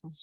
Good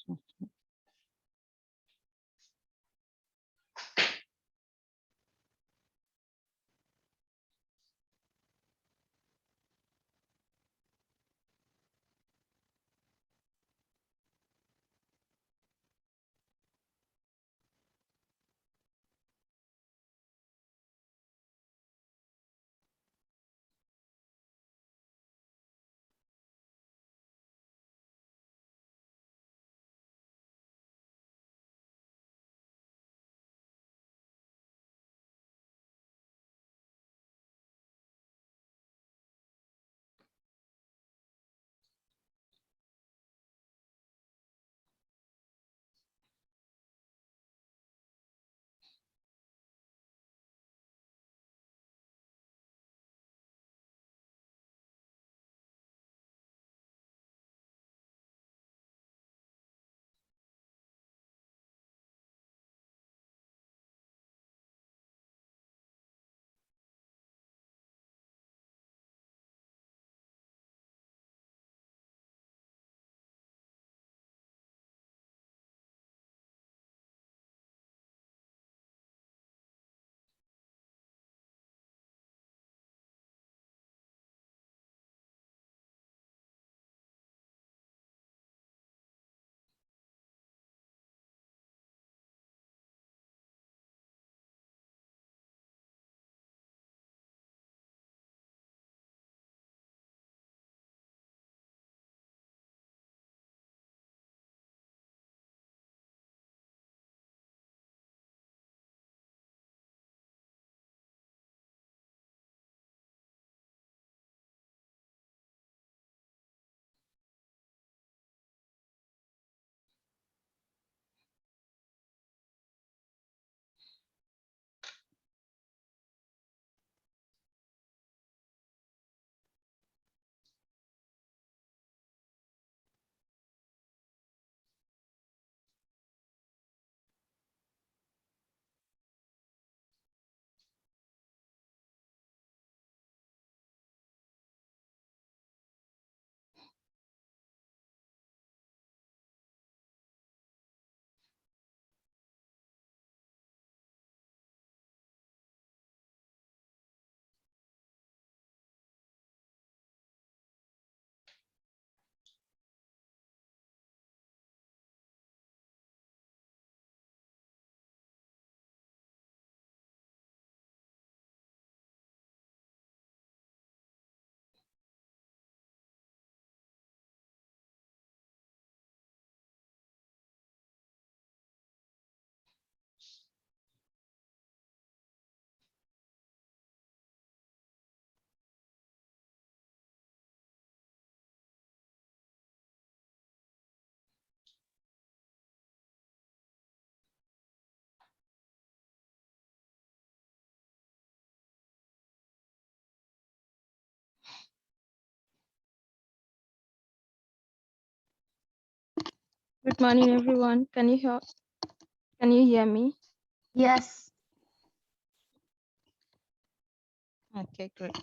morning, everyone. Can you hear me? Yes. Okay, great.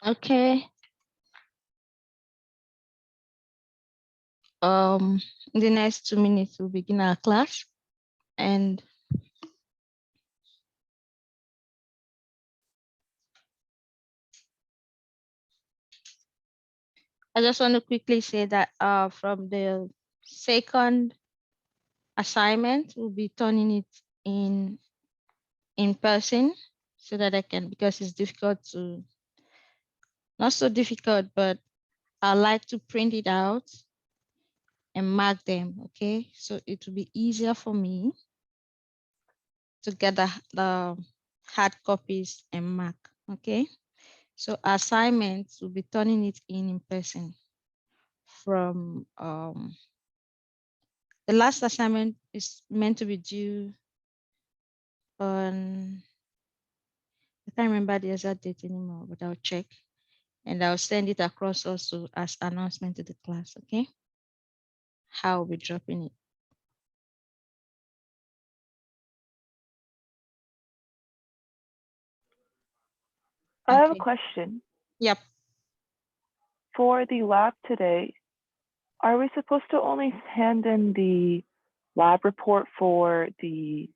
Okay. In the next 2 minutes, we'll begin our class. And I just want to quickly say that from the second assignment, we'll be turning it in person so that I can, because it's difficult to, not so difficult, but I like to print it out and mark them, okay? So it will be easier for me to get the hard copies and mark, okay? So assignments, we'll be turning it in person from, the last assignment is meant to be due on, I can't remember the exact date anymore, but I'll check and I'll send it across also as announcement to the class, okay? How I'll be dropping it. I have a Okay. question. Yep. For the lab today, are we supposed to only hand in the lab report for the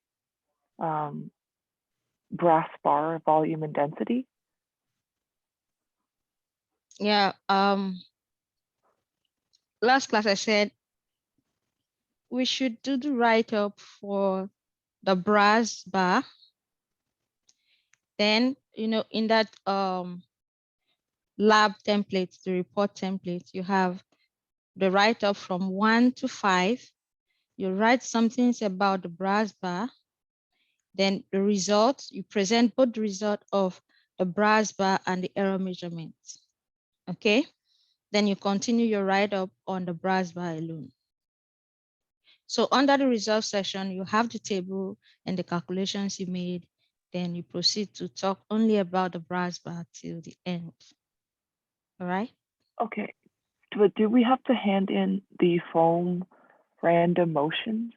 brass bar volume and density? Yeah. Last class I said we should do the write-up for the brass bar. Then, in that lab template, the report template, you have the write-up from 1 to 5. You write some things about the brass bar. Then the results, you present both the result of the brass bar and the error measurements. Okay. Then you continue your write-up on the brass bar alone. So under the results section, you have the table and the calculations you made. Then you proceed to talk only about the brass bar till the end. All right. Okay, but do we have to hand in the foam random motion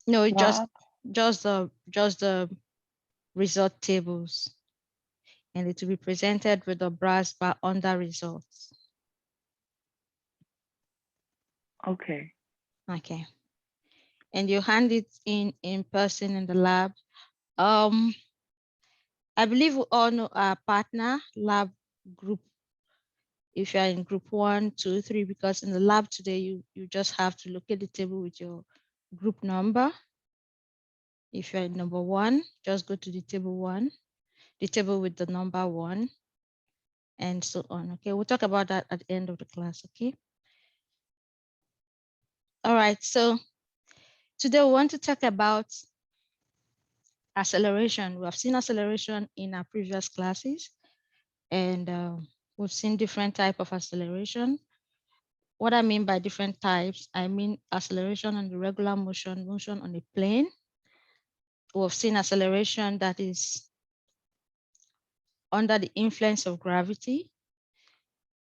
No, lab? just the result tables, and it will be presented with the brass bar under results. Okay. Okay. And you hand it in person in the lab. I believe we all know our partner lab group. If you're in group 1, 2, 3, because in the lab today, you just have to locate the table with your group number. If you're in number 1, just go to the table 1, the table with the number 1, and so on. Okay, we'll talk about that at the end of the class. Okay. All right. So today we want to talk about acceleration. We have seen acceleration in our previous classes, and we've seen different type of acceleration. What I mean by different types, I mean acceleration on the regular motion on a plane. We've seen acceleration that is under the influence of gravity.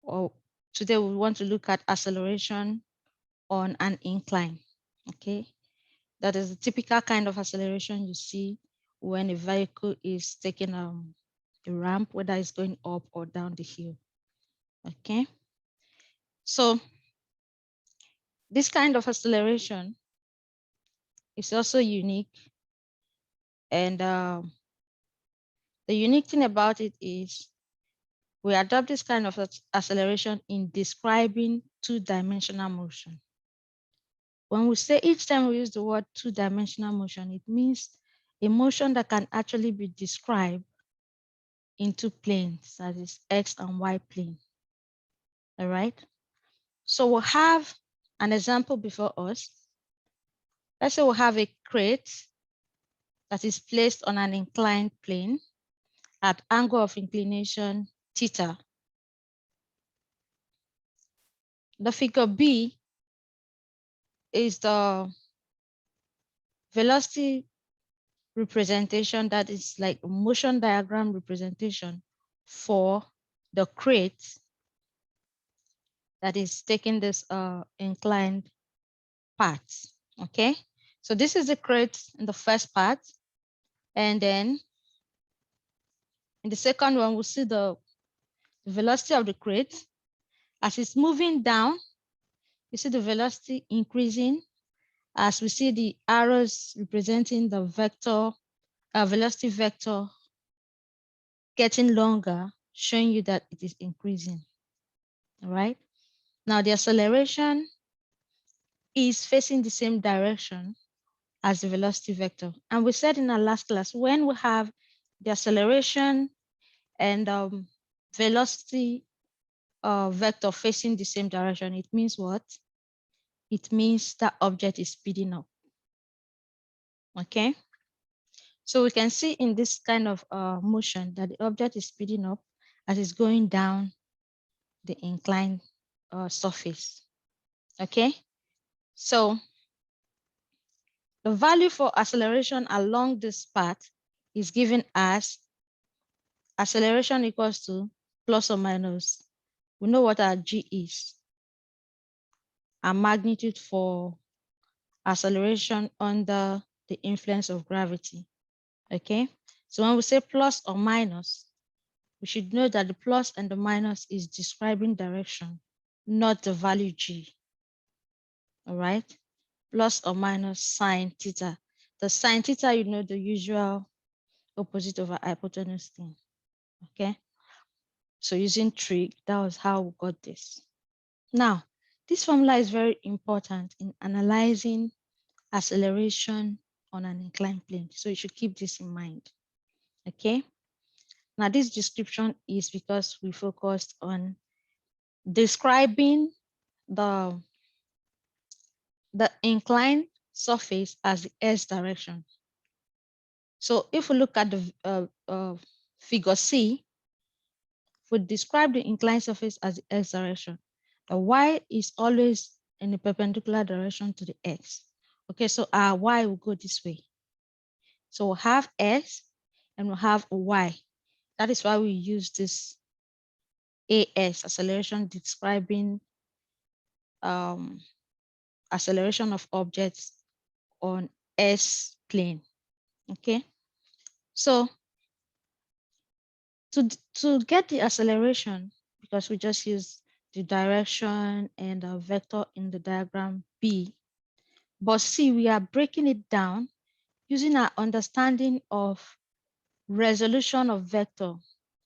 Or today we want to look at acceleration on an incline. Okay, that is the typical kind of acceleration you see when a vehicle is taking a ramp, whether it's going up or down the hill. Okay, so this kind of acceleration is also unique, and the unique thing about it is we adopt this kind of acceleration in describing two-dimensional motion. When we say each time we use the word two-dimensional motion, it means a motion that can actually be described in two planes, that is X and Y plane. All right. So we'll have an example before us. Let's say we have a crate that is placed on an inclined plane at angle of inclination theta. The figure B is the velocity representation, that is like a motion diagram representation for the crate that is taking this inclined path. Okay, so this is the crate in the first part, and then in the second one we'll see the velocity of the crate as it's moving down. You see the velocity increasing as we see the arrows representing the vector, velocity vector getting longer, showing you that it is increasing. All right. Now the acceleration is facing the same direction as the velocity vector. And we said in our last class, when we have the acceleration and velocity vector facing the same direction, it means what? It means that object is speeding up. Okay. So we can see in this kind of motion that the object is speeding up as it's going down the inclined surface. Okay. So The value for acceleration along this path is given as acceleration equals to plus or minus. We know what our G is. Our magnitude for acceleration under the influence of gravity. Okay, so when we say plus or minus, we should know that the plus and the minus is describing direction, not the value G. All right, plus or minus sine theta. The sine theta, you know, the usual opposite of a hypotenuse thing. Okay, so using trig, that was how we got this. Now, this formula is very important in analyzing acceleration on an inclined plane. So you should keep this in mind. Okay. Now, this description is because we focused on describing the inclined surface as the S direction. So if we look at the figure C, we describe the inclined surface as the X direction. The Y is always in the perpendicular direction to the X. Okay, so our Y will go this way. So we'll have X and we'll have Y. That is why we use this AS, acceleration describing acceleration of objects on S plane. Okay, so to get the acceleration, because we just use the direction and a vector in the diagram B, but see, we are breaking it down using our understanding of resolution of vector,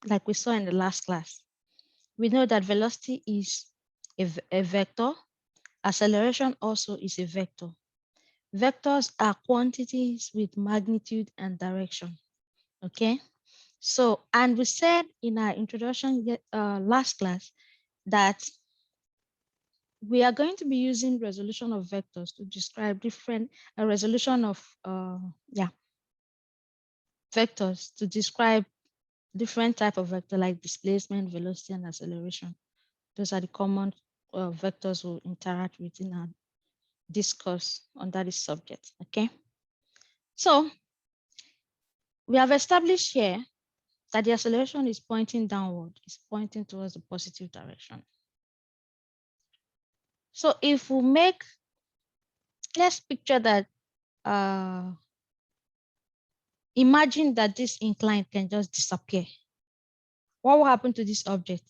like we saw in the last class. We know that velocity is a vector. Acceleration also is a vector. Vectors are quantities with magnitude and direction. Okay, so, and we said in our introduction last class that we are going to be using resolution of vectors to describe different resolution of vectors to describe different type of vector like displacement, velocity, and acceleration. Those are the common vectors we'll interact with in our discourse under this subject. Okay, so we have established here that the acceleration is pointing downward, is pointing towards the positive direction. So if we make, let's picture that, imagine that this incline can just disappear. What will happen to this object?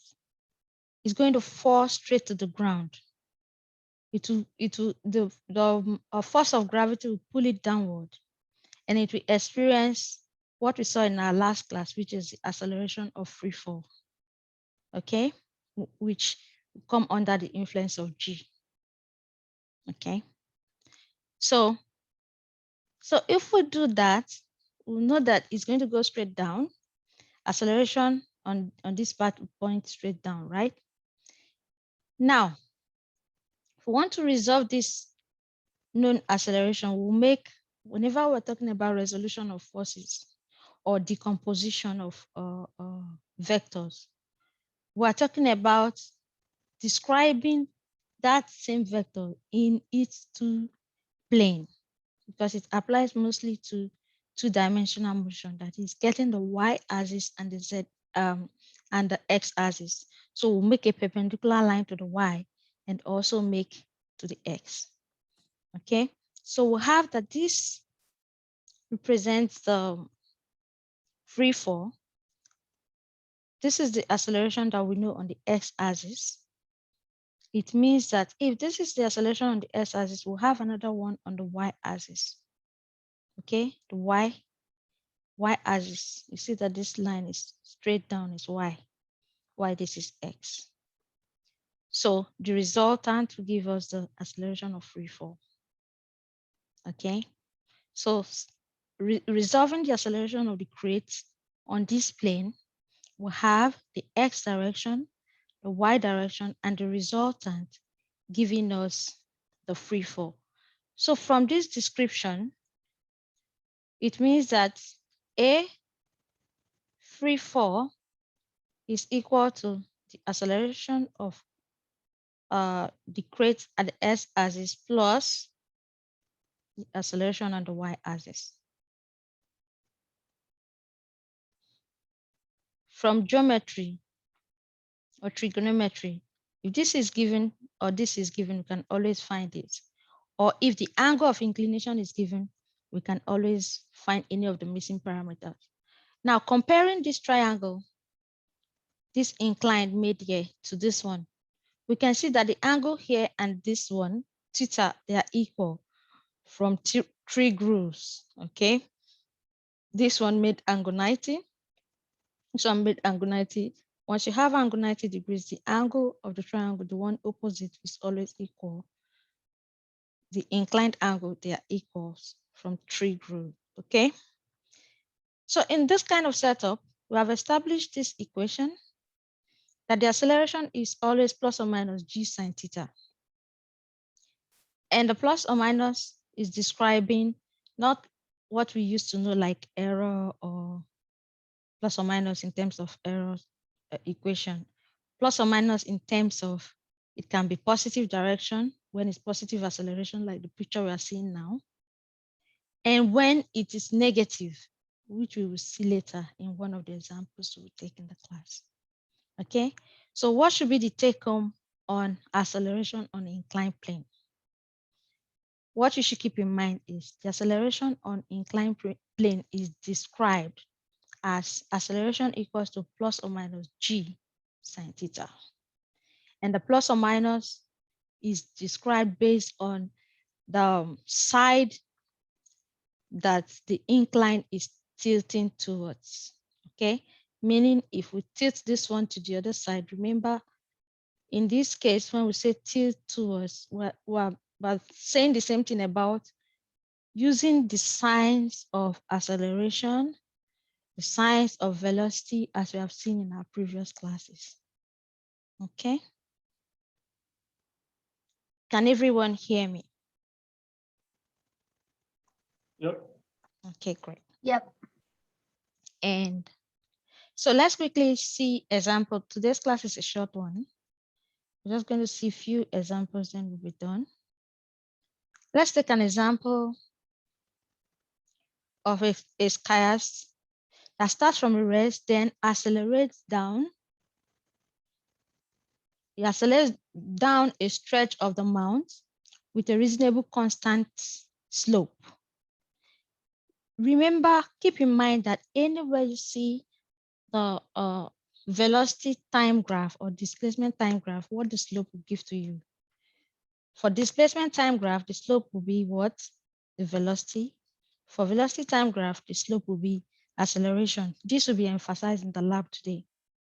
It's going to fall straight to the ground. The force of gravity will pull it downward, and it will experience what we saw in our last class, which is the acceleration of free fall. Okay, which will come under the influence of G. Okay, so if we do that, we'll know that it's going to go straight down. Acceleration on this part will point straight down, right? Now, if we want to resolve this known acceleration, we'll make, whenever we're talking about resolution of forces or decomposition of vectors, we're talking about describing that same vector in its two plane, because it applies mostly to two-dimensional motion, that is getting the y-axis and the z and the x-axis. So we'll make a perpendicular line to the y and also make to the x. Okay, so we'll have that this represents the free fall. This is the acceleration that we know on the x-axis. It means that if this is the acceleration on the x-axis, we'll have another one on the y-axis. Okay, the y-axis. You see that this line is straight down, is y. This is x. So the resultant will give us the acceleration of free fall. Okay, so resolving the acceleration of the crate on this plane, we'll have the x direction, the y direction, and the resultant giving us the free fall. So from this description, it means that A free fall is equal to the acceleration of the crate at the x-axis plus the acceleration on the y-axis. From geometry or trigonometry, if this is given or this is given, we can always find it. Or if the angle of inclination is given, we can always find any of the missing parameters. Now, comparing this triangle, this inclined made here to this one, we can see that the angle here and this one, theta, they are equal from trig rules, okay? This one made angle 90. This one made angle 90. Once you have angle 90 degrees, the angle of the triangle, the one opposite, is always equal. The inclined angle, they are equals from trig rule, okay? So in this kind of setup, we have established this equation that the acceleration is always plus or minus g sine theta. And the plus or minus is describing not what we used to know like error or plus or minus in terms of error equation. Plus or minus in terms of it can be positive direction when it's positive acceleration like the picture we are seeing now. And when it is negative, which we will see later in one of the examples we will take in the class. Okay, so what should be the take home on acceleration on inclined plane? What you should keep in mind is the acceleration on inclined plane is described as acceleration equals to plus or minus g sine theta. And the plus or minus is described based on the side that the incline is tilting towards, okay? Meaning if we tilt this one to the other side, remember, in this case, when we say tilt towards, we're saying the same thing about using the signs of acceleration, the signs of velocity, as we have seen in our previous classes, okay? Can everyone hear me? Yep. Okay, great. Yep. And so let's quickly see example. Today's class is a short one. We're just going to see a few examples, then we'll be done. Let's take an example of a skiast that starts from a rest, then accelerates down. It accelerates down a stretch of the mount with a reasonable constant slope. Remember, keep in mind that anywhere you see the velocity time graph or displacement time graph, what the slope will give to you. For displacement time graph, the slope will be what? The velocity. For velocity time graph, the slope will be acceleration. This will be emphasized in the lab today.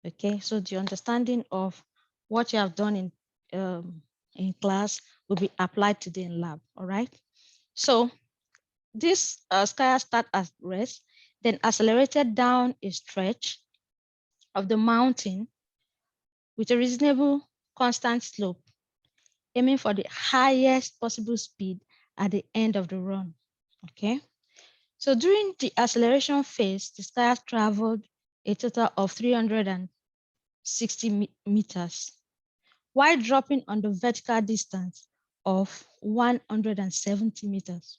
Okay, so the understanding of what you have done in class will be applied today in lab. All right. So this skier start at rest, then accelerated down a stretch of the mountain with a reasonable constant slope, aiming for the highest possible speed at the end of the run, okay? So during the acceleration phase, the skier traveled a total of 360 meters, while dropping on the vertical distance of 170 meters.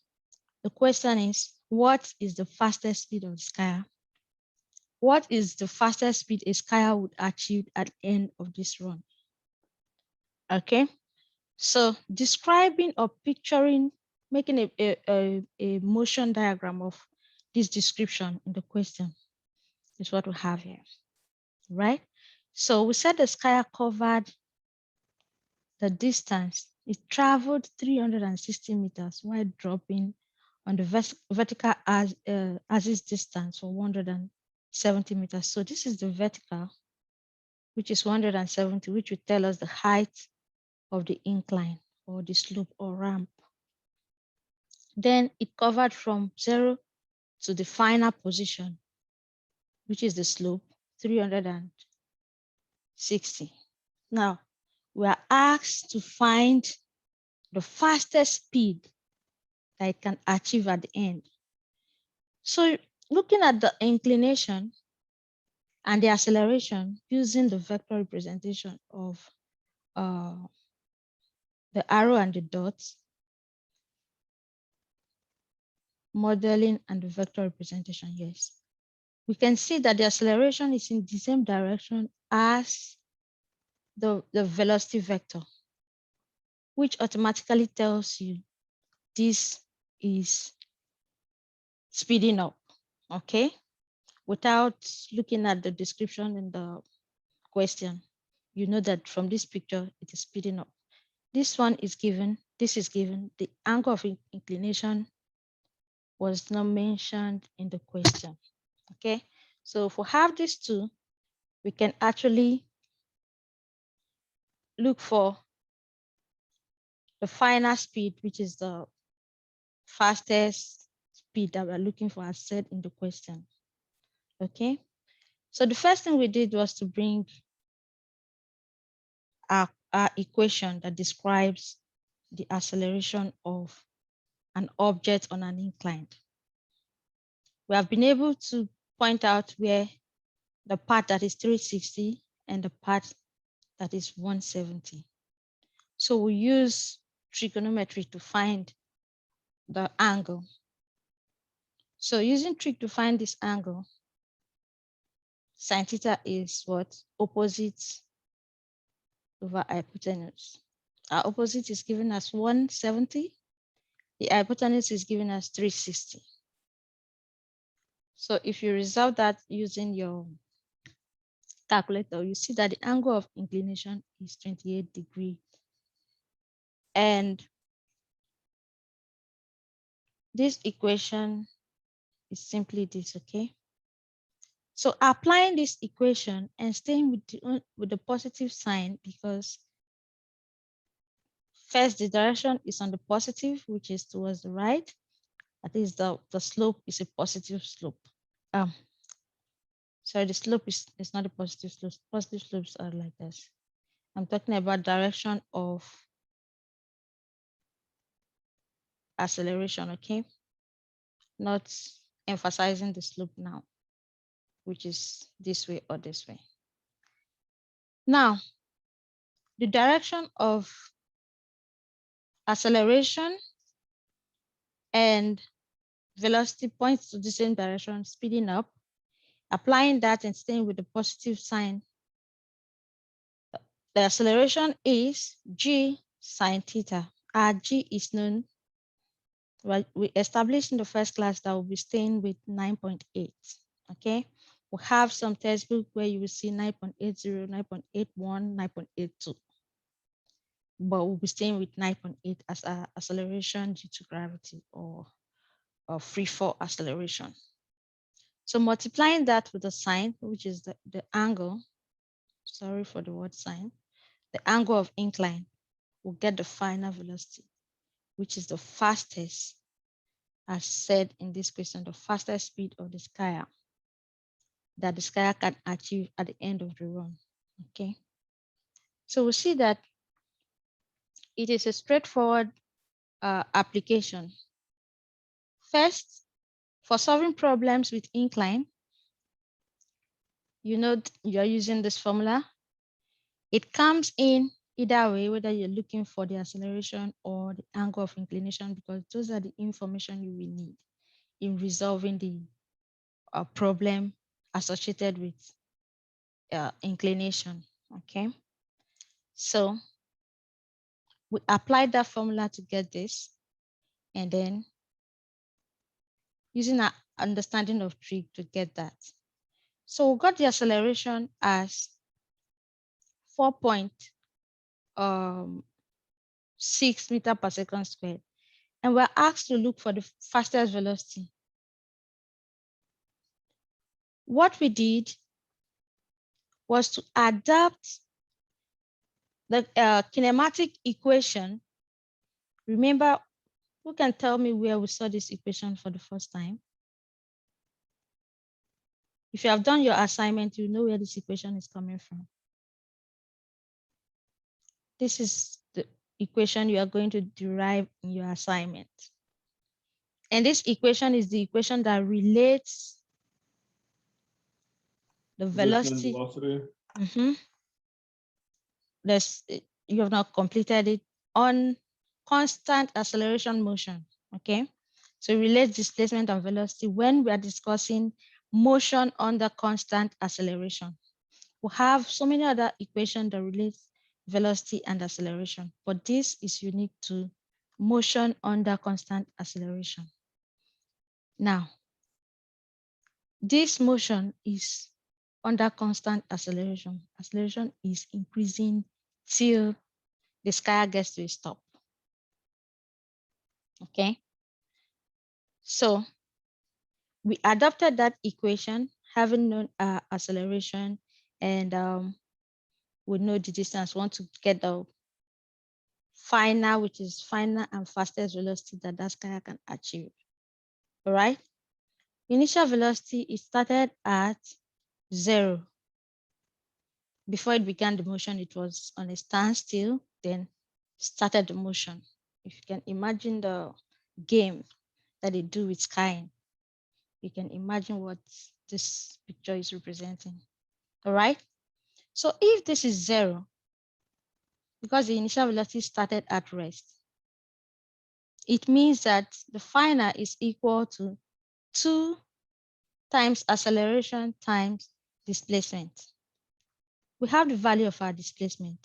The question is, what is the fastest speed of the skier? What is the fastest speed a skier would achieve at the end of this run? Okay, so describing or picturing, making a motion diagram of this description in the question is what we have here, right? So we said the skier covered the distance. It traveled 360 meters while dropping on the vertical axis distance for 170 meters. So this is the vertical, which is 170, which will tell us the height of the incline or the slope or ramp. Then it covered from 0 to the final position, which is the slope, 360. Now, we are asked to find the fastest speed that it can achieve at the end. So looking at the inclination and the acceleration using the vector representation of the arrow and the dots, modeling and the vector representation, yes. We can see that the acceleration is in the same direction as the velocity vector, which automatically tells you this is speeding up, okay? Without looking at the description in the question, you know that from this picture, it is speeding up. This one is given, this is given, the angle of inclination was not mentioned in the question, okay? So if we have these two, we can actually look for the final speed, which is the fastest speed that we're looking for as said in the question, okay? So the first thing we did was to bring our equation that describes the acceleration of an object on an incline. We have been able to point out where the part that is 360 and the part that is 170. So we use trigonometry to find the angle. So using trig to find this angle, sine theta is what? Opposite over hypotenuse. Our opposite is given as 170. The hypotenuse is given as 360. So if you resolve that using your calculator, you see that the angle of inclination is 28 degrees. And this equation is simply this, okay? So applying this equation and staying with the positive sign, because first the direction is on the positive, which is towards the right. That is the slope is a positive slope. Sorry, the slope is not a positive slope. Positive slopes are like this. I'm talking about direction of acceleration, okay? Not emphasizing the slope now, which is this way or this way. Now, the direction of acceleration and velocity points to the same direction, speeding up. Applying that and staying with the positive sign, the acceleration is g sine theta. Our g is known. Well, we established in the first class that we'll be staying with 9.8. Okay, we have some textbook where you will see 9.80, 9.81, 9.82. But we'll be staying with 9.8 as our acceleration due to gravity or free fall acceleration. So multiplying that with the sign, which is the angle, sorry for the word sign, the angle of incline, we'll get the final velocity, which is the fastest, as said in this question, the fastest speed of the skier that the skier can achieve at the end of the run, okay? So we see that it is a straightforward application. First, for solving problems with incline, you know you're using this formula. It comes in either way, whether you're looking for the acceleration or the angle of inclination, because those are the information you will need in resolving the problem associated with inclination, okay? So we applied that formula to get this, and then using our understanding of trig to get that. So we got the acceleration as 4.6 meters per second squared. And we're asked to look for the fastest velocity. What we did was to adapt the kinematic equation. Remember, who can tell me where we saw this equation for the first time? If you have done your assignment, you know where this equation is coming from. This is the equation you are going to derive in your assignment. And this equation is the equation that relates the velocity. You have not completed it on constant acceleration motion, okay? So it relates displacement and velocity when we are discussing motion under constant acceleration. We have so many other equations that relate velocity and acceleration, but this is unique to motion under constant acceleration. Now, this motion is under constant acceleration. Acceleration is increasing till the sky gets to a stop. Okay. So we adopted that equation, having known acceleration, and we know the distance. We want to get the final, which is final and fastest velocity that that sky can achieve. All right. Initial velocity is started at 0. Before it began the motion, it was on a standstill, then started the motion. If you can imagine the game that they do with skying, you can imagine what this picture is representing. All right. So if this is 0, because the initial velocity started at rest, it means that the final is equal to 2 times acceleration times displacement. We have the value of our displacement.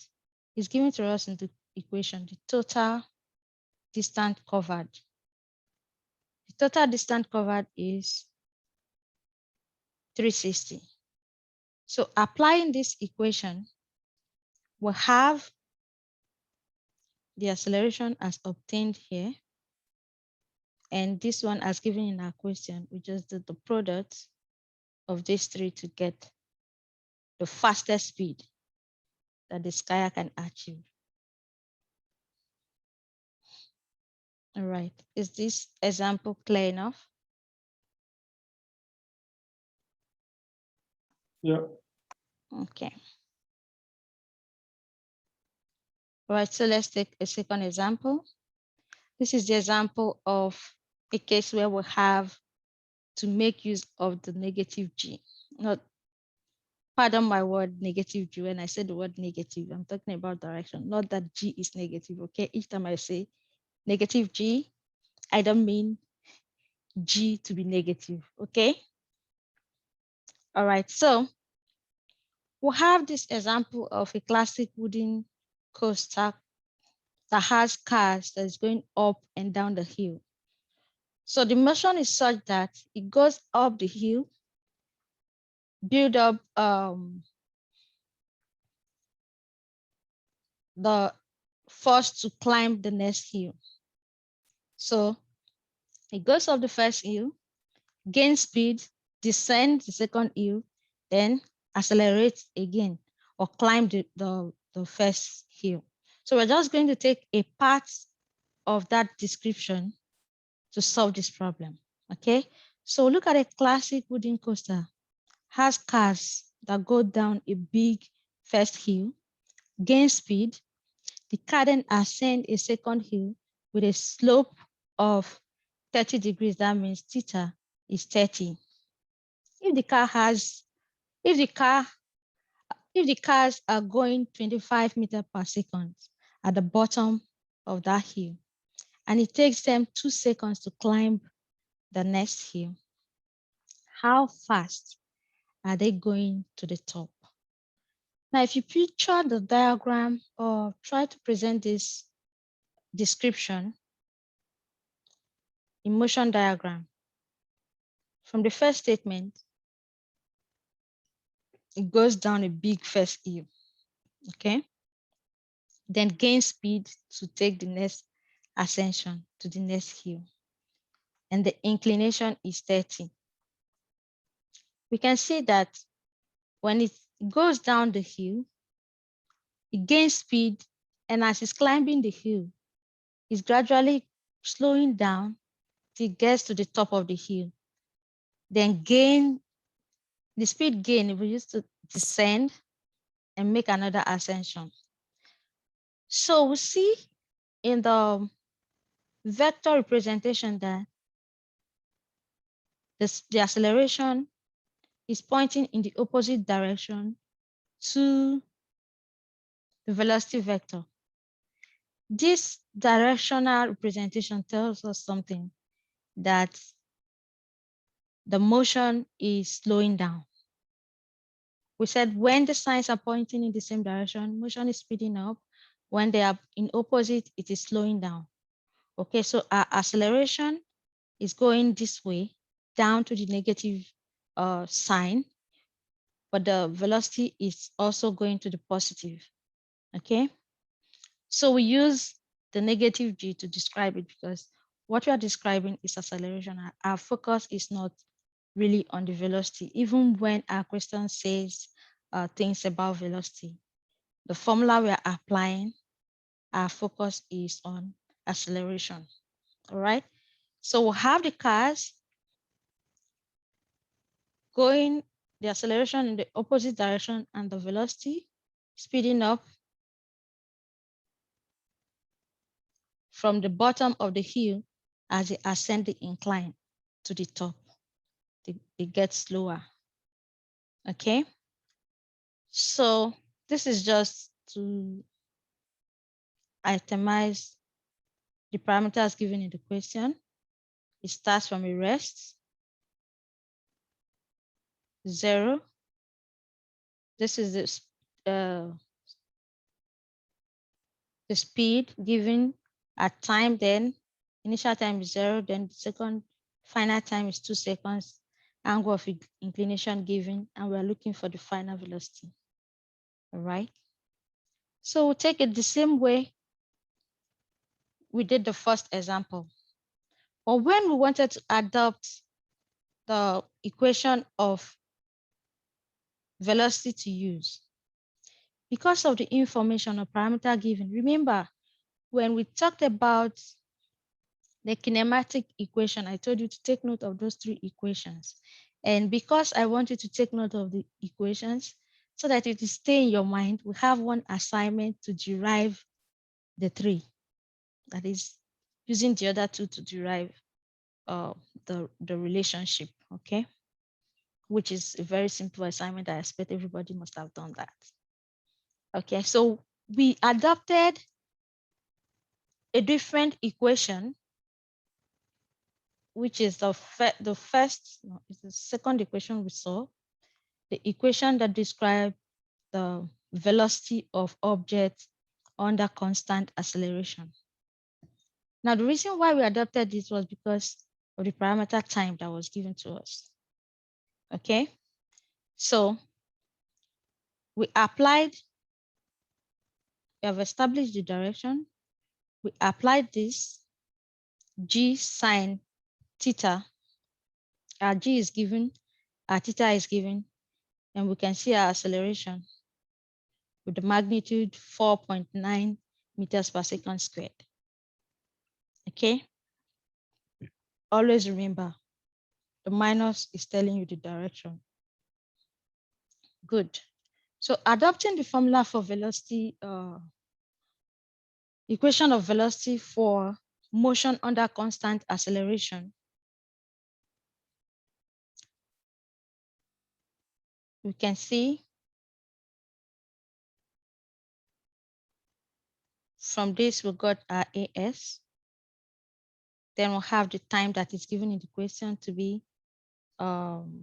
It's given to us in the equation, the total distance covered. The total distance covered is 360. So applying this equation, we'll have the acceleration as obtained here. And this one as given in our question, we just did the product of these three to get the fastest speed that the sky can achieve. All right, is this example clear enough? Yeah. Okay. All right, so let's take a second example. This is the example of a case where we have to make use of the negative G. Not, pardon my word, negative G. When I say the word negative, I'm talking about direction, not that G is negative, okay? Each time I say negative G, I don't mean G to be negative, okay? All right, so we'll have this example of a classic wooden coaster that has cars that is going up and down the hill. So the motion is such that it goes up the hill, build up the force to climb the next hill. So it goes up the first hill, gains speed, descends the second hill, then accelerates again or climb the first hill. So we're just going to take a part of that description to solve this problem, okay? So look at a classic wooden coaster. Has cars that go down a big first hill, gain speed, the car then ascend a second hill with a slope of 30 degrees. That means theta is 30. If the cars are going 25 meters per second at the bottom of that hill, and it takes them 2 seconds to climb the next hill, how fast are they going to the top? Now, if you picture the diagram or try to present this description in motion diagram, from the first statement, it goes down a big first hill, okay? Then gain speed to take the next ascension to the next hill. And the inclination is 30. We can see that when it goes down the hill, it gains speed, and as it's climbing the hill, it's gradually slowing down till it gets to the top of the hill. Then the speed gain, we used to descend and make another ascension. So we see in the vector representation that the acceleration is pointing in the opposite direction to the velocity vector. This directional representation tells us something. that the motion is slowing down. We said when the signs are pointing in the same direction, motion is speeding up. When they are in opposite, it is slowing down. Okay, so our acceleration is going this way down to the negative sign, but the velocity is also going to the positive. Okay, so we use the negative g to describe it because what we are describing is acceleration. Our focus is not really on the velocity, even when our question says things about velocity. The formula we are applying, our focus is on acceleration. All right, so we'll have the cars going the acceleration in the opposite direction and the velocity speeding up from the bottom of the hill as they ascend the incline to the top. It gets slower. Okay, so this is just to itemize the parameters given in the question. It starts from a rest, 0. This is the speed given at time, then initial time is 0, then the second final time is 2 seconds, angle of inclination given, and we're looking for the final velocity. All right. So we'll take it the same way we did the first example. But when we wanted to adopt the equation of velocity to use, because of the information or parameter given, remember when we talked about the kinematic equation, I told you to take note of those 3 equations. And because I want you to take note of the equations so that it will stay in your mind, we have one assignment to derive the 3. That is using the other 2 to derive the relationship, okay? Which is a very simple assignment. I expect everybody must have done that. Okay, so we adopted a different equation, which is the second equation we saw, the equation that describes the velocity of objects under constant acceleration. Now, the reason why we adopted this was because of the parameter time that was given to us. Okay, so we have established the direction. We applied this g sine theta. Our g is given, our theta is given, and we can see our acceleration with the magnitude 4.9 meters per second squared. Okay, always remember the minus is telling you the direction. Good. So adopting the formula for velocity, equation of velocity for motion under constant acceleration, we can see from this we got our AS. Then we'll have the time that is given in the question to be 2.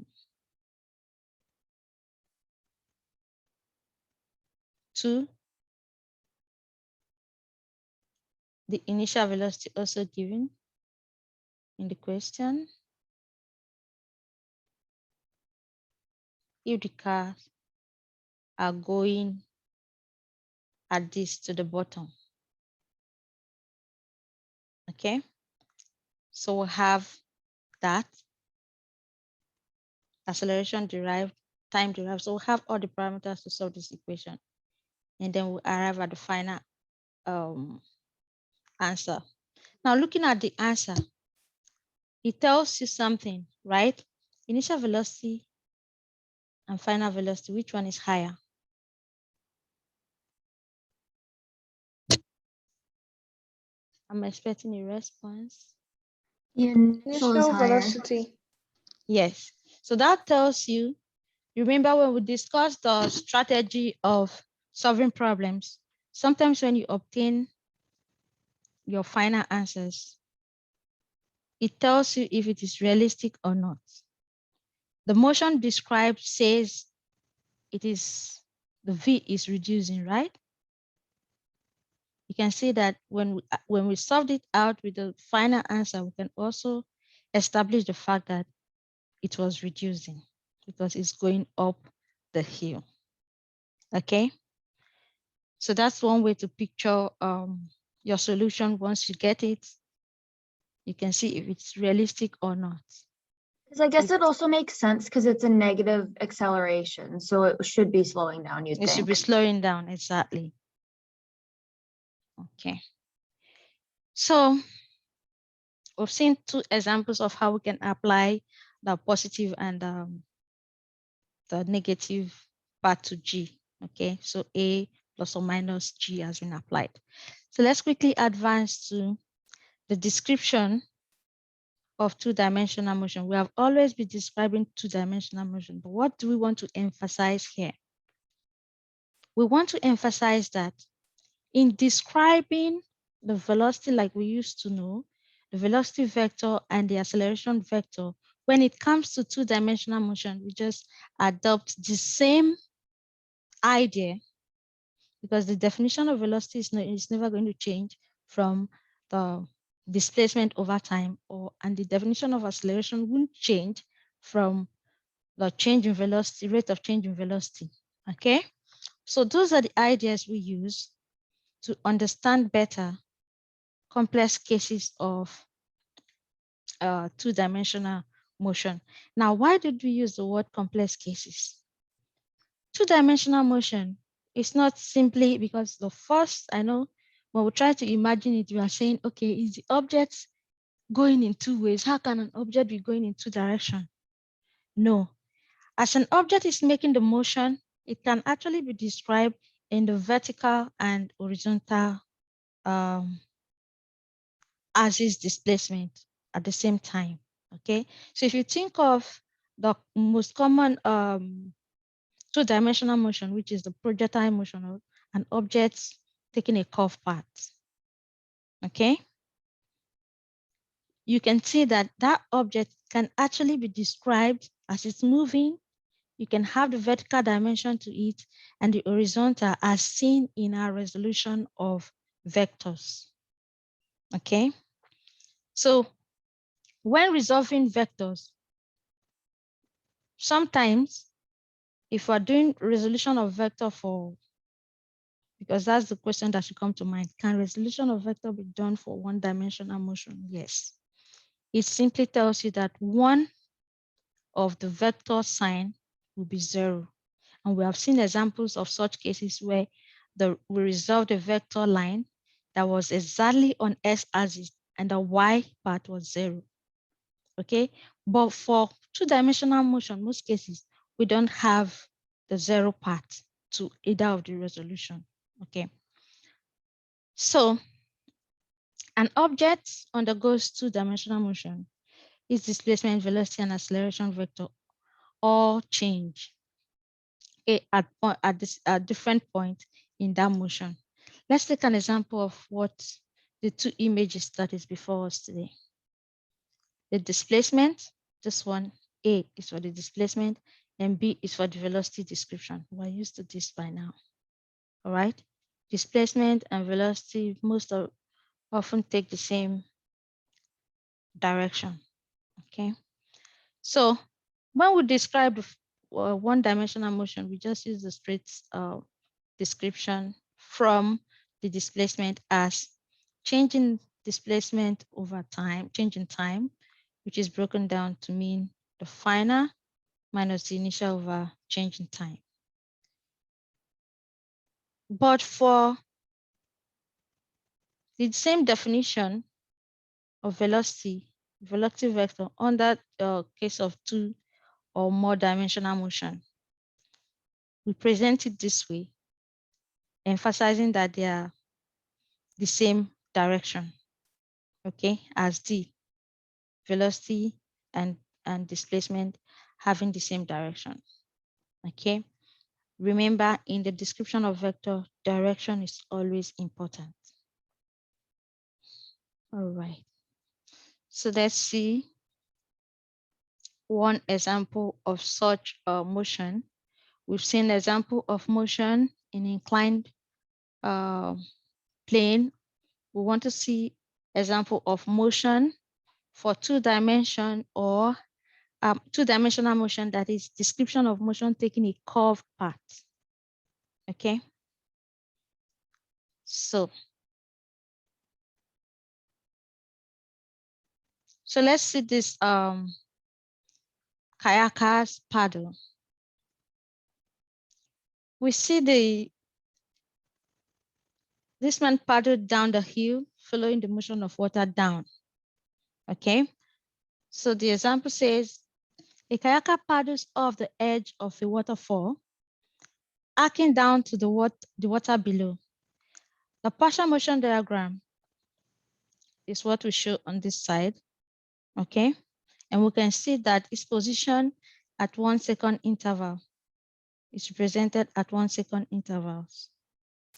The initial velocity also given in the question. If the cars are going at this to the bottom. Okay, so we'll have that acceleration derived, time derived. So we'll have all the parameters to solve this equation. And then we'll arrive at the final answer. Now looking at the answer, it tells you something, right? Initial velocity and final velocity, which one is higher? I'm expecting a response. Initial velocity. Yes, so that tells you, remember when we discussed the strategy of solving problems, sometimes when you obtain your final answers, it tells you if it is realistic or not. The motion described says it is, the V is reducing, right? You can see that when we solved it out with the final answer, we can also establish the fact that it was reducing because it's going up the hill. Okay, so that's one way to picture your solution. Once you get it, you can see if it's realistic or not. Because I guess it also makes sense because it's a negative acceleration, so it should be slowing down, you'd It think. should be slowing down, exactly. Okay, so we've seen two examples of how we can apply the positive and the negative part to G. Okay, so A plus or minus G has been applied. So let's quickly advance to the description of two-dimensional motion. We have always been describing two-dimensional motion, but what do we want to emphasize here? We want to emphasize that in describing the velocity like we used to know, the velocity vector and the acceleration vector, when it comes to two-dimensional motion, we just adopt the same idea because the definition of velocity is never going to change from the displacement over time, and the definition of acceleration won't change from the change in velocity, rate of change in velocity. Okay, so those are the ideas we use to understand better complex cases of two-dimensional motion. Now, why did we use the word complex cases? Two-dimensional motion is not simply because the first, I know when we try to imagine it, we are saying, okay, is the object going in two ways? How can an object be going in two directions? No. As an object is making the motion, it can actually be described in the vertical and horizontal axis displacement at the same time. Okay, so if you think of the most common two-dimensional motion, which is the projectile motion of an object taking a curved path. Okay, you can see that that object can actually be described as it's moving. You can have the vertical dimension to it and the horizontal as seen in our resolution of vectors. Okay, so when resolving vectors, sometimes if we're doing resolution of vector for, because that's the question that should come to mind, can resolution of vector be done for one-dimensional motion? Yes. It simply tells you that one of the vector sign will be 0. And we have seen examples of such cases where we resolved a vector line that was exactly on S axis and the Y part was 0. Okay, but for two-dimensional motion, most cases, we don't have the 0 part to either of the resolution. Okay, so an object undergoes two-dimensional motion. Its displacement, velocity, and acceleration vector all change at different point in that motion. Let's take an example of what the two images that is before us today. The displacement, this one, A is for the displacement, and B is for the velocity description. We're used to this by now. All right. Displacement and velocity often take the same direction. Okay. So when we describe one-dimensional motion, we just use the straight description from the displacement as changing displacement over time, changing time, which is broken down to mean the final minus the initial over change in time. But for the same definition of velocity vector under the case of two or more dimensional motion, we present it this way, emphasizing that they are the same direction, okay, as the velocity and displacement having the same direction, okay? Remember, in the description of vector, direction is always important. All right. So let's see one example of such a motion. We've seen example of motion in inclined plane. We want to see example of motion for two-dimension or two-dimensional motion, that is description of motion taking a curved path. Okay. So let's see this kayaker's paddle. We see this man paddled down the hill, following the motion of water down. Okay. So the example says, a kayaker paddles off the edge of a waterfall, arcing down to the water below. The partial motion diagram is what we show on this side. Okay. And we can see that its position at 1 second interval is represented at 1 second intervals.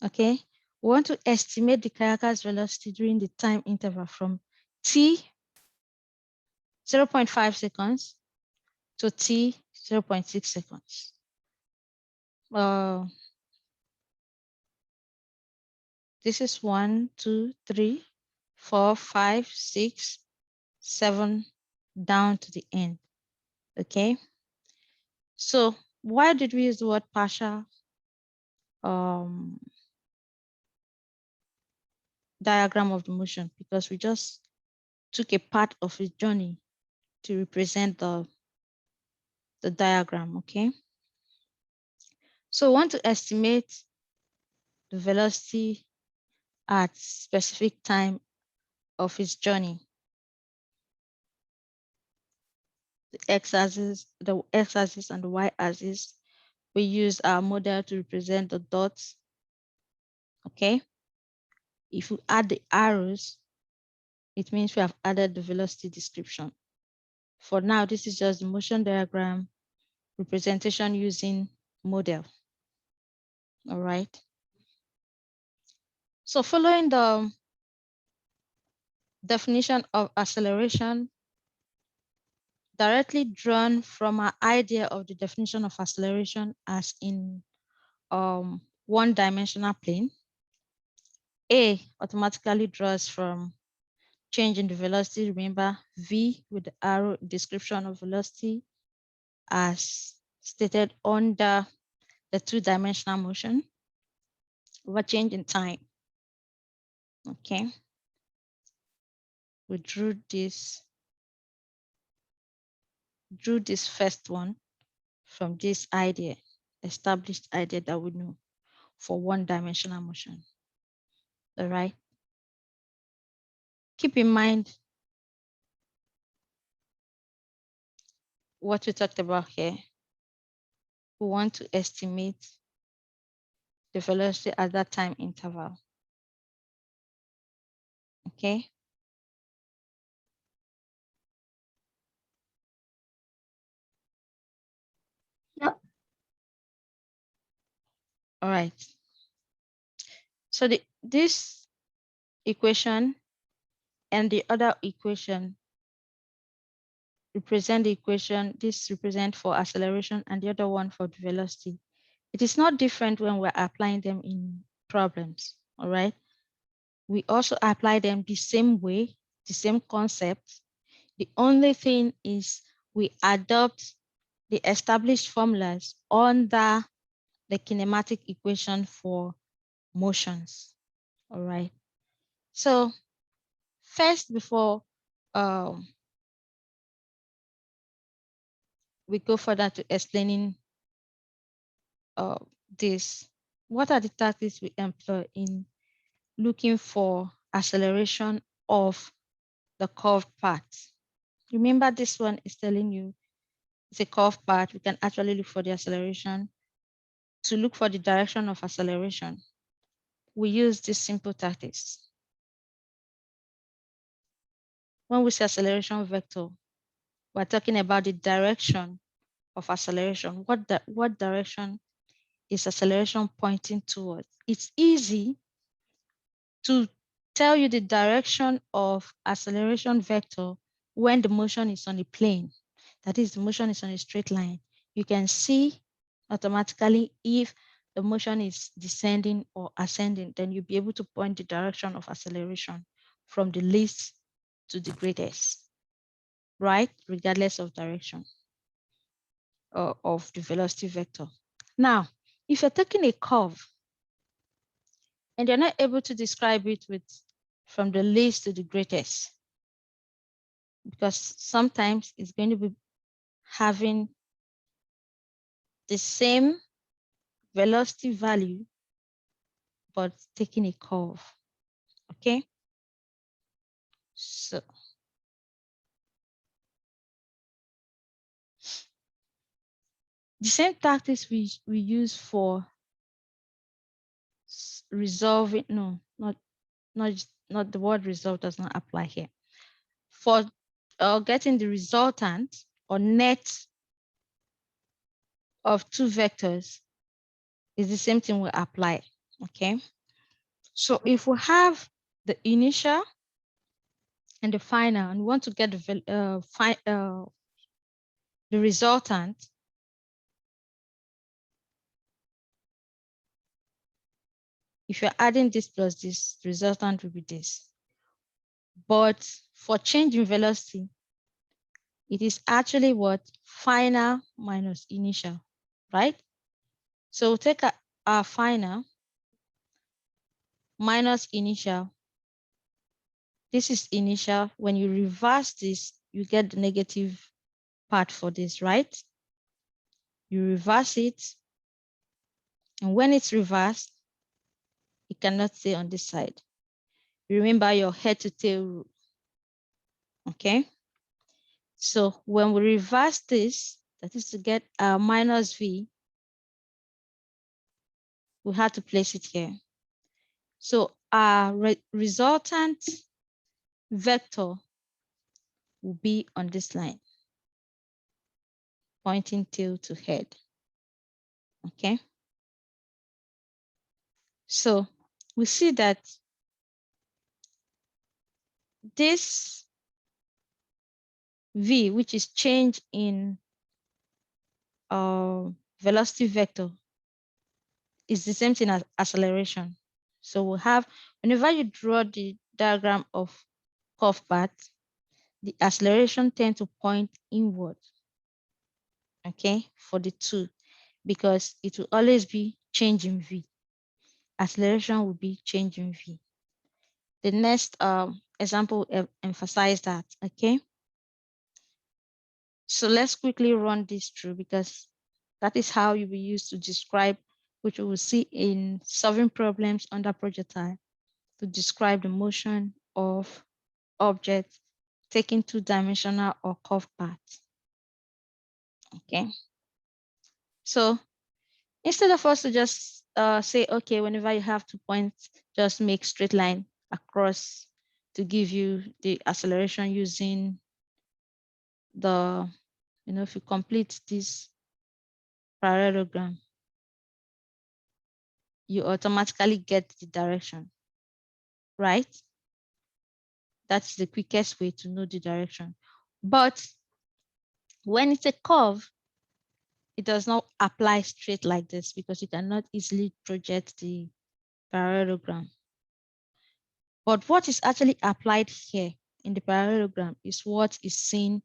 Okay. We want to estimate the kayaker's velocity during the time interval from t 0.5 seconds to t 0.6 seconds. This is 1, 2, 3, 4, 5, 6, 7, down to the end. Okay. So why did we use the word partial diagram of the motion? Because we just took a part of his journey to represent the diagram. Okay. So we want to estimate the velocity at specific time of his journey. The x-axis and the y-axis, we use our model to represent the dots. Okay. If we add the arrows, it means we have added the velocity description. For now, this is just the motion diagram representation using model. All right. So following the definition of acceleration directly drawn from our idea of the definition of acceleration as in one-dimensional plane, A automatically draws from change in the velocity. Remember, V with the arrow description of velocity as stated under the two-dimensional motion over change in time. Okay. We drew this first one from this idea, established idea that we know for one-dimensional motion. All right. Keep in mind what we talked about here. We want to estimate the velocity at that time interval. Okay. Yep. All right. So this equation and the other equation represent the equation. This represent for acceleration and the other one for the velocity. It is not different when we're applying them in problems. All right. We also apply them the same way, the same concept. The only thing is we adopt the established formulas under the kinematic equation for motions. All right. So first, before we go further to explaining this, what are the tactics we employ in looking for acceleration of the curved path? Remember, this one is telling you it's a curved path. We can actually look for the acceleration. To look for the direction of acceleration, we use these simple tactics. When we say acceleration vector, we're talking about the direction of acceleration. What direction is acceleration pointing towards? It's easy to tell you the direction of acceleration vector when the motion is on a plane, that is, the motion is on a straight line, you can see automatically if the motion is descending or ascending, then you'll be able to point the direction of acceleration from the least to the greatest, right? Regardless of direction of the velocity vector. Now, if you're taking a curve and you're not able to describe it with from the least to the greatest, because sometimes it's going to be having the same velocity value, but taking a curve, okay? So the same tactics we use for resolving, no, not the word resolve does not apply here. For getting the resultant or net of two vectors is the same thing we apply, okay? So if we have the initial and the final, and we want to get the resultant, if you're adding this plus this, the resultant will be this. But for change in velocity, it is actually what? Final minus initial, right? So we'll take our final minus initial. This is initial. When you reverse this, you get the negative part for this, right? You reverse it. And when it's reversed, it cannot stay on this side. Remember your head to tail rule, okay? So when we reverse this, that is to get our minus V, we have to place it here. So our resultant vector will be on this line, pointing tail to head, okay? So we see that this V, which is change in velocity vector, is the same thing as acceleration. So we'll have, whenever you draw the diagram of curve path, the acceleration tends to point inward, okay, for the two, because it will always be change in V. Acceleration will be change in V. The next example will emphasize that, okay? So let's quickly run this through, because that is how you will use to describe, which we will see in solving problems under projectile, to describe the motion of objects taking two-dimensional or curved paths, okay? So instead of us to just say, okay, whenever you have 2 points, just make straight line across to give you the acceleration using the, if you complete this parallelogram, you automatically get the direction, right? That's the quickest way to know the direction. But when it's a curve, it does not apply straight like this, because you cannot easily project the parallelogram. But what is actually applied here in the parallelogram is what is seen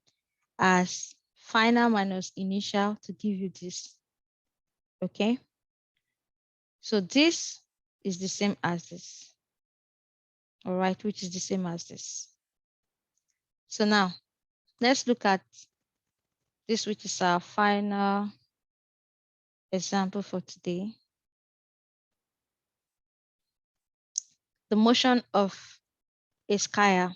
as final minus initial to give you this, okay? So this is the same as this, all right, which is the same as this. So now let's look at this, which is our final example for today. The motion of a skier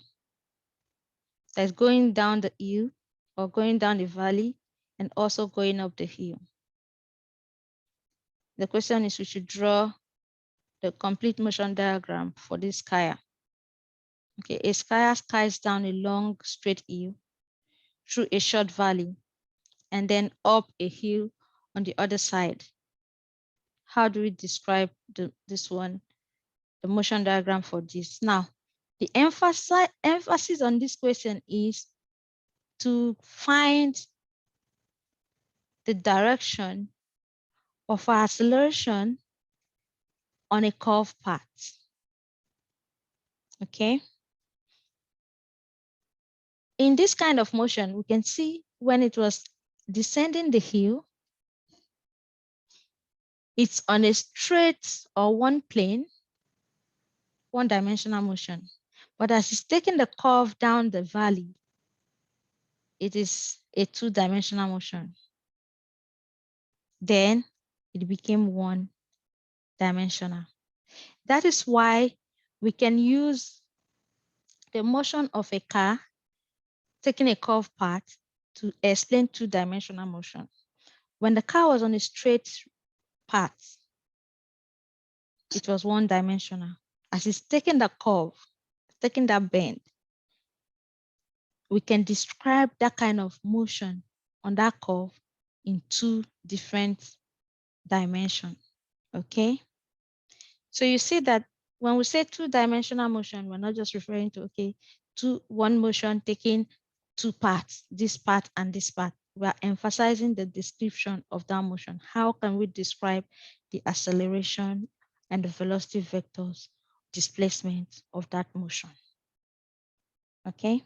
that's going down the hill or going down the valley and also going up the hill. The question is, we should draw the complete motion diagram for this skier. Okay, a skier skies down a long straight hill through a short valley and then up a hill on the other side. How do we describe this one, the motion diagram for this? Now, the emphasis on this question is to find the direction of our acceleration on a curved path. Okay. In this kind of motion, we can see when it was descending the hill, it's on a straight or one plane, one-dimensional motion. But as it's taking the curve down the valley, it is a two-dimensional motion. Then it became one-dimensional. That is why we can use the motion of a car taking a curved path to explain two-dimensional motion. When the car was on a straight path, it was one-dimensional. As it's taking the curve, taking that bend, we can describe that kind of motion on that curve in two different dimensions. Okay. So you see that when we say two-dimensional motion, we're not just referring to, okay, one motion taking two parts, this part and this part. We are emphasizing the description of that motion. How can we describe the acceleration and the velocity vectors displacement of that motion? Okay.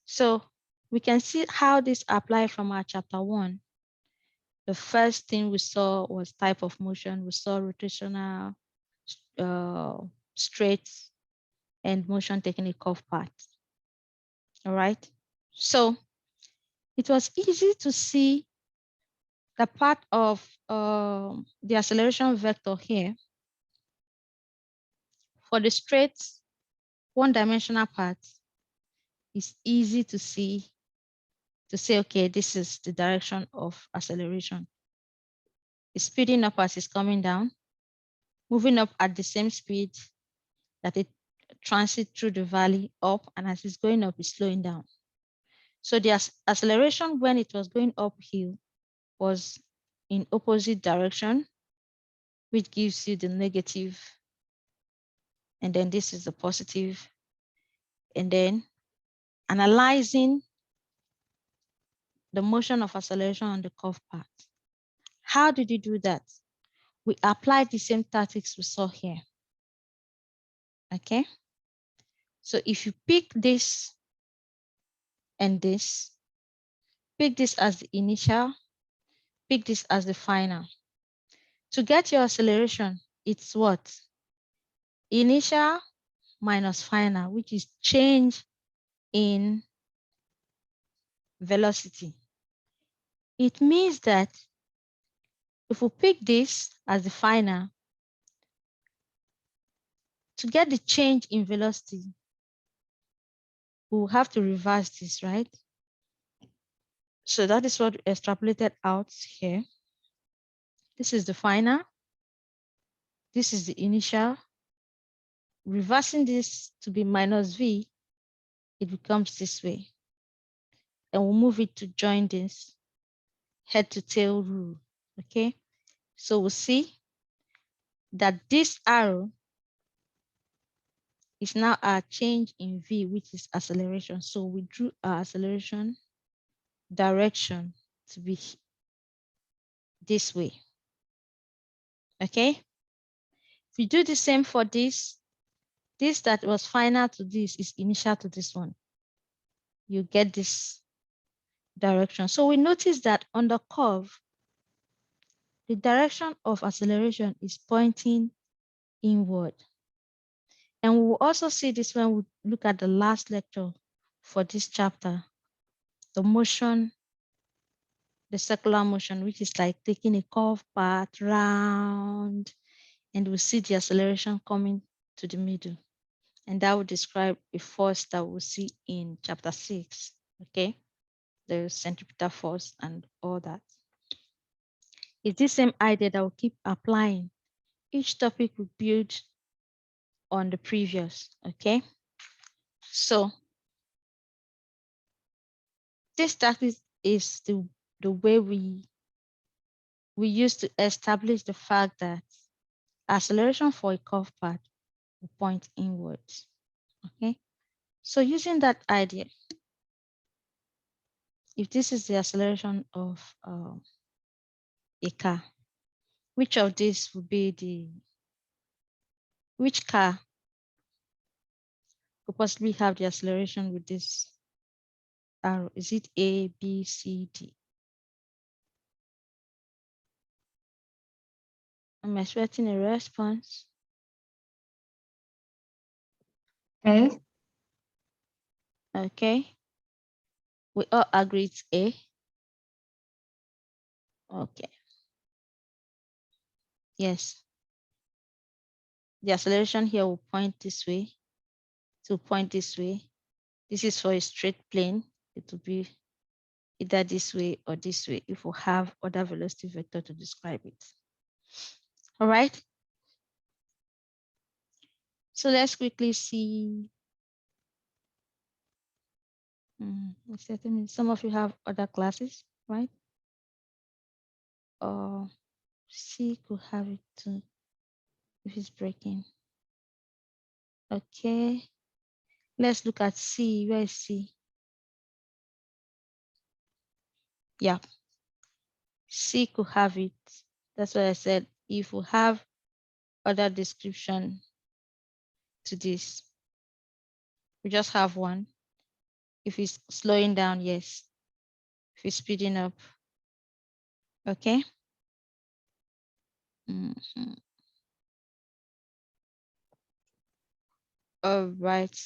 So we can see how this applies from our chapter 1. The first thing we saw was type of motion. We saw rotational, straight, and motion taking a curved path. All right. So it was easy to see the part of the acceleration vector here. For the straight one-dimensional part, it's easy to see, to say, okay, this is the direction of acceleration. It's speeding up as it's coming down, moving up at the same speed that it transits through the valley up, and as it's going up, it's slowing down. So the acceleration when it was going uphill was in opposite direction, which gives you the negative, and then this is the positive. And then analyzing the motion of acceleration on the curved path. How did you do that? We applied the same tactics we saw here. Okay. So if you pick this and this, pick this as the initial, pick this as the final. To get your acceleration, it's what? Initial minus final, which is change in velocity. It means that if we pick this as the final, to get the change in velocity, we'll have to reverse this, right? So that is what we extrapolated out here. This is the final. This is the initial. Reversing this to be minus V, it becomes this way. And we'll move it to join this head to tail rule, okay? So we'll see that this arrow is now our change in V, which is acceleration. So we drew our acceleration direction to be this way, okay? If we do the same for this that was final to this is initial to this one. You get this direction. So we notice that on the curve, the direction of acceleration is pointing inward. And we will also see this when we look at the last lecture for this chapter, the motion, the circular motion, which is like taking a curved path round, and we see the acceleration coming to the middle. And that will describe a force that we'll see in chapter 6, okay? The centripetal force and all that. It's the same idea that we'll keep applying. Each topic will build on the previous, okay? So this tactic is the way we use to establish the fact that acceleration for a curved path will point inwards, okay? So using that idea, if this is the acceleration of a car, which of these would be which car could possibly have the acceleration with this arrow? Is it A, B, C, D? I'm expecting a response. Okay. Okay. We all agree it's A. Okay. Yes. The acceleration here will point this way, to point this way. This is for a straight plane. It will be either this way or this way if we have other velocity vector to describe it. All right. So let's quickly see. Some of you have other classes, right? Or C could have it too if it's breaking. Okay. Let's look at C. Where is C? Yeah. C could have it. That's what I said. If we have other description to this, we just have one. If it's slowing down, yes. If it's speeding up, okay. All right.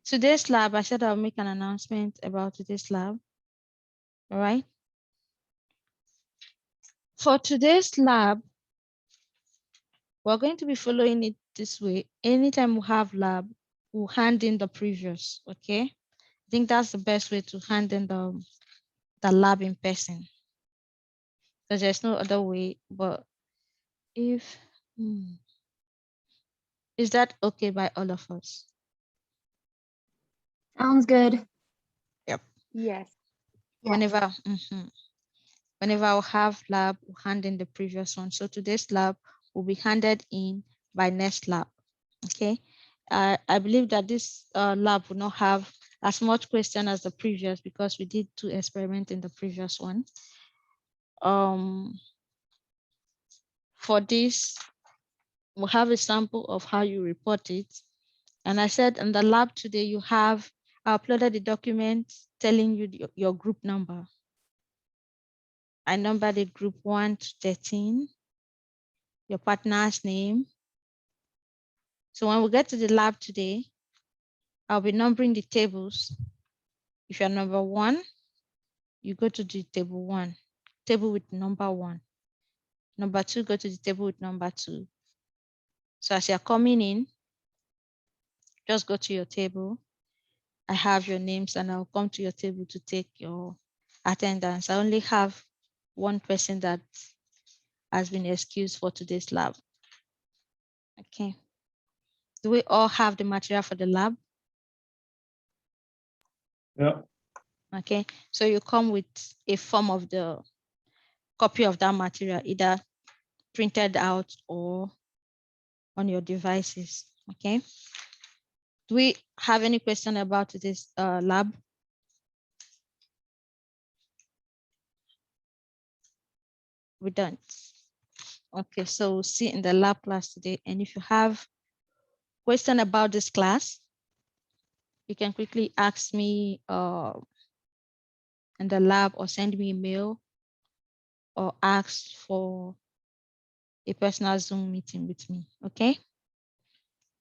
Today's lab, I said I'll make an announcement about today's lab. All right. For today's lab, we're going to be following it this way. Anytime we have lab, we'll hand in the previous, okay? I think that's the best way to hand in the lab in person, because there's no other way. But if, is that okay by all of us? Sounds good. Yep. Yes. Yeah. Whenever I'll have lab, we'll hand in the previous one. So today's lab will be handed in by next lab, okay? I believe that this lab will not have as much question as the previous because we did 2 experiments in the previous one. For this, we'll have a sample of how you report it. And I said in the lab today, I uploaded the document telling you your group number. I numbered the group 1 to 13, your partner's name. So when we get to the lab today, I'll be numbering the tables. If you're number 1, you go to the table 1, table with number 1. Number 2, go to the table with number 2. So as you're coming in, just go to your table. I have your names and I'll come to your table to take your attendance. I only have one person that has been excused for today's lab. Okay. Do we all have the material for the lab? Yeah. Okay. So you come with a form of the copy of that material, either printed out or on your devices. Okay. Do we have any question about this lab? We don't. Okay, so we'll see in the lab class today. And if you have question about this class, you can quickly ask me in the lab or send me a mail or ask for a personal Zoom meeting with me, okay?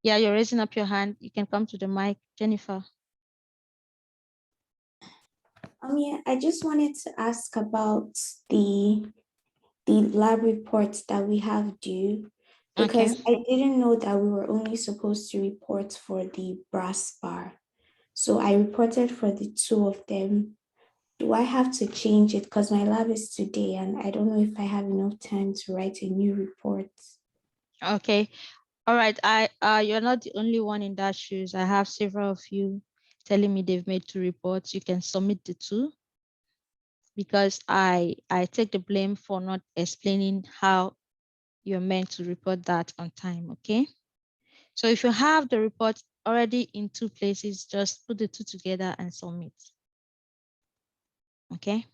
Yeah, you're raising up your hand. You can come to the mic, Jennifer. Yeah, I just wanted to ask about the lab reports that we have due, because Okay. I didn't know that we were only supposed to report for the brass bar. So I reported for the 2 of them. Do I have to change it? Because my lab is today and I don't know if I have enough time to write a new report. Okay. All right. You're not the only one in that shoes. I have several of you telling me they've made 2 reports. You can submit the 2 because I take the blame for not explaining how you're meant to report that on time. Okay. So if you have the report already in two places, just put the two together and submit. Okay.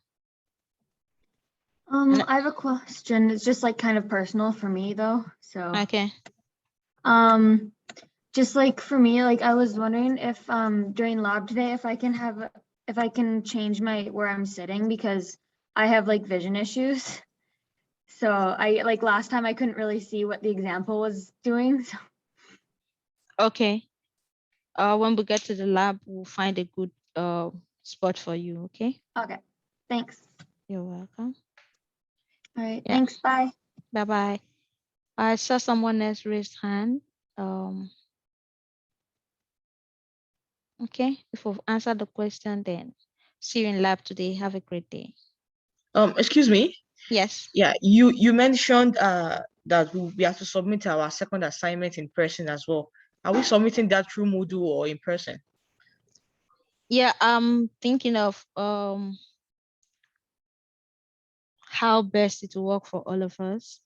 And- I have a question. It's just like kind of personal for me though. So, Okay. just like for me, like I was wondering if during lab today, if I can change where I'm sitting because I have like vision issues. So I like last time I couldn't really see what the example was doing. So, Okay. When we get to the lab, we'll find a good spot for you. Okay. okay, thanks. You're welcome. All right, Yeah. thanks. Bye. Bye bye. I saw someone else raised hand. Okay. If we've answered the question, then see you in lab today. Have a great day. Excuse me. Yes. Yeah, you mentioned that we have to submit our second assignment in person as well. Are we submitting that through Moodle or in person? Yeah, I'm thinking of how best it will work for all of us.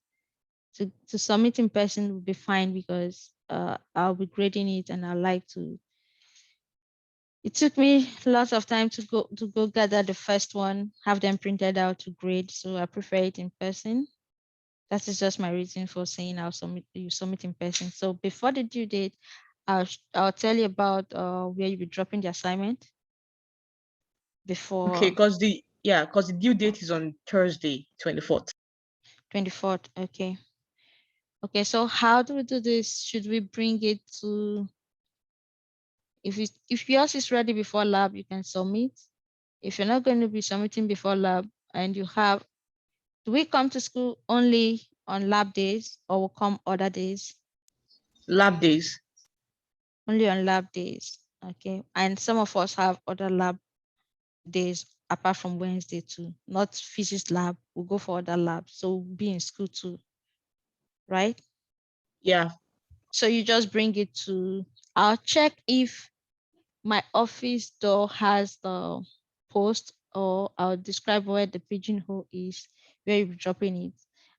To submit in person would be fine because I'll be grading it and I like to. It took me lots of time to go gather the first one, have them printed out to grade. So I prefer it in person. That is just my reason for saying you submit in person. So before the due date, I'll tell you about where you'll be dropping the assignment. Before Okay, because the due date is on Thursday, 24th. 24th. Okay. Okay, so how do we do this? Should we bring it to, if yours is ready before lab, you can submit. If you're not going to be submitting before lab and do we come to school only on lab days or will come other days? Lab days. Only on lab days. Okay. And some of us have other lab days apart from Wednesday too. Not physics lab. We'll go for other labs. So we'll be in school too. Right? Yeah. So you just bring it I'll check if my office door has the post, or I'll describe where the pigeonhole is, where you're dropping it,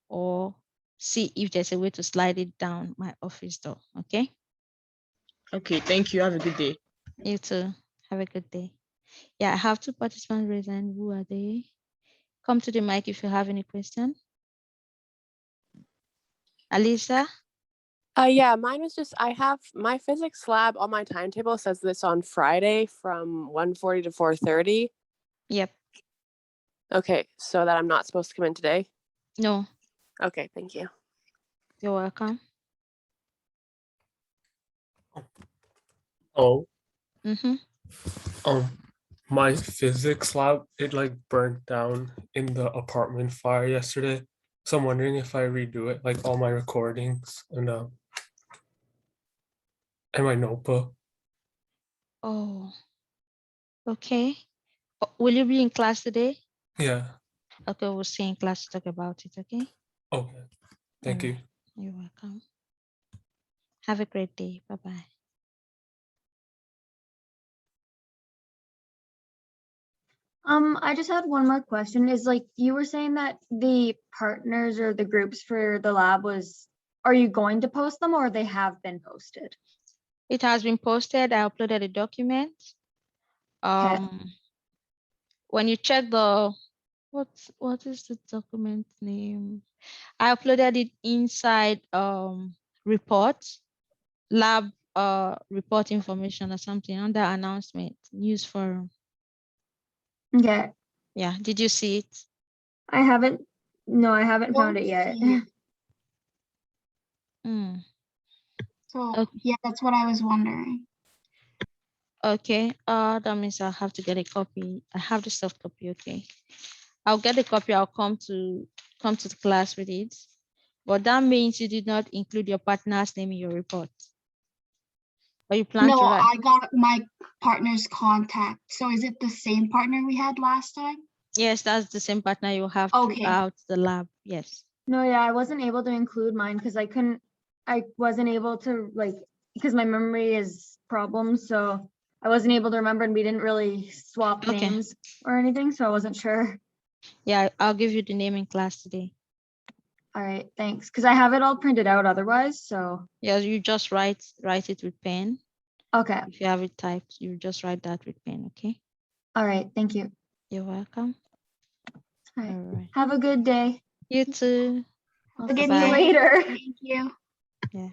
or see if there's a way to slide it down my office door. Okay. Okay, thank you. Have a good day. You too. Have a good day. Yeah, I have two participants raised hand. Who are they? Come to the mic if you have any question. Alisa? Yeah, mine was just, I have my physics lab on my timetable says this on Friday from 1:40 to 4:30. Yep. Okay, so that I'm not supposed to come in today? No, Okay, thank you. you're welcome. Oh, Mm-hmm. My physics lab, it like burnt down in the apartment fire yesterday. So I'm wondering if I redo it, like all my recordings and my notebook. Oh, okay. Will you be in class today? Yeah. Okay, we'll see in class to talk about it, okay? Okay. Thank you. You're welcome. Have a great day. Bye-bye. I just had one more question. Is like you were saying that the partners or the groups for the lab are you going to post them or they have been posted? It has been posted. I uploaded a document. When you check what is the document name? I uploaded it inside report, lab report information or something under announcement, news forum. Okay. Yeah, did you see it? I haven't found it yet. So Okay. yeah, that's what I was wondering. Okay, that means I'll have to get a copy. I have the soft copy. Okay, I'll get the copy. I'll come to the class with it. But that means you did not include your partner's name in your report. Or you plan No, to write? I got my partner's contact. So is it the same partner we had last time? Yes, that's the same partner you have Okay. throughout the lab. Yes. No, yeah, I wasn't able to include mine because I wasn't able to because my memory is problems. So I wasn't able to remember and we didn't really swap Okay. names or anything. So I wasn't sure. Yeah, I'll give you the name in class today. All right, thanks. Because I have it all printed out otherwise. So Yeah, you just write it with pen. Okay. If you have it typed, you just write that with pen, okay? All right. Thank you. You're welcome. All right. All right. Have a good day. You too. Have a good See you Bye-bye. day. later. Thank you. Yeah.